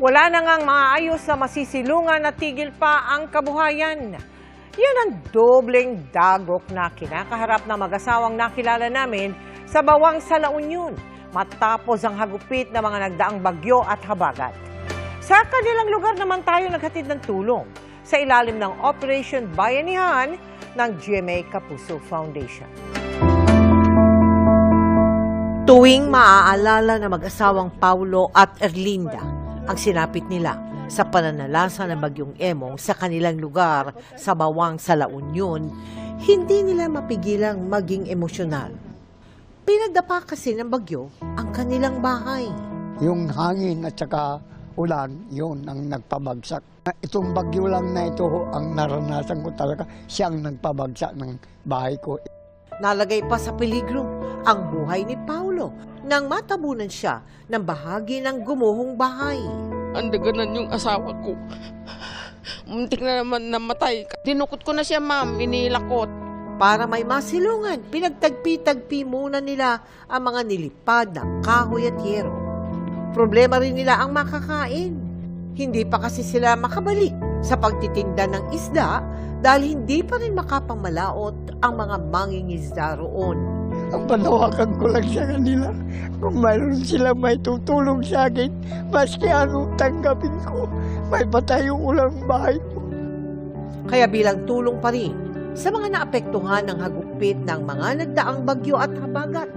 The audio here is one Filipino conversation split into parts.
Wala na ngang maayos na masisilungan na tigil pa ang kabuhayan. Yan ang dobleng dagok na kinakaharap ng mag-asawang nakilala namin sa Bawang sa La Union matapos ang hagupit ng mga nagdaang bagyo at habagat. Sa kanilang lugar naman tayo naghatid ng tulong sa ilalim ng Operation Bayanihan ng GMA Kapuso Foundation. Tuwing maaalala ng mag-asawang Paulo at Erlinda ang sinapit nila sa pananalasa ng Bagyong Emong sa kanilang lugar sa Bawang sa La Union, hindi nila mapigilang maging emosyonal. Pinagdapa kasi ng bagyo ang kanilang bahay. Yung hangin at saka ulan, yun ang nagpabagsak. Itong bagyo lang na ito ang naranasan ko talaga, siyang nagpabagsak ng bahay ko. Nalagay pa sa peligro ang buhay ni Paulo nang matabunan siya ng bahagi ng gumuhong bahay. Andaganan yung asawa ko. Muntik na naman namatay. Dinukot ko na siya, ma'am. Inilakot. Para may masilungan, pinagtagpi-tagpi muna nila ang mga nilipad na kahoy at yero. Problema rin nila ang makakain. Hindi pa kasi sila makabalik sa pagtitinda ng isda dahil hindi pa rin makapamalaot ang mga mangingisda roon. Ang panawakan ko lang sa kanila, kung mayroon sila may tutulong sa akin, maski anong tanggapin ko, may patayong ulang bahay ko. Kaya bilang tulong pa rin sa mga naapektuhan ng hagupit ng mga nagdaang bagyo at habagat,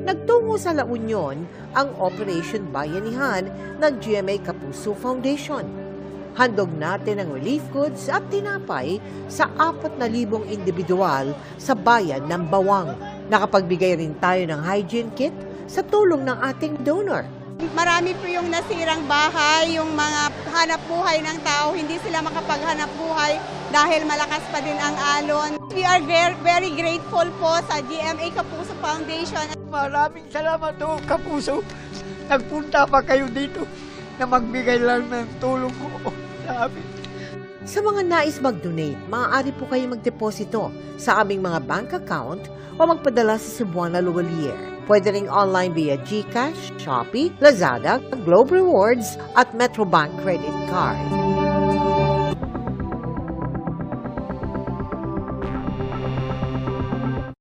nagtungo sa La Union ang Operation Bayanihan ng GMA Kapuso Foundation. Handog natin ang relief goods at tinapay sa 4,000 individual sa bayan ng Bawang. Nakapagbigay rin tayo ng hygiene kit sa tulong ng ating donor. Marami po yung nasirang bahay, yung mga hanap buhay ng tao, hindi sila makapaghanap buhay dahil malakas pa din ang alon. We are very grateful po sa GMA Kapuso Foundation. Maraming salamat po, Kapuso. Nagpunta pa kayo dito na magbigay lang ng tulong ko sa amin. Sa mga nais mag-donate, maaari po kayo magdeposito sa aming mga bank account o magpadala sa Cebuana Luwalier. Pwede ring online via GCash, Shopee, Lazada, Globe Rewards at Metrobank Credit Card.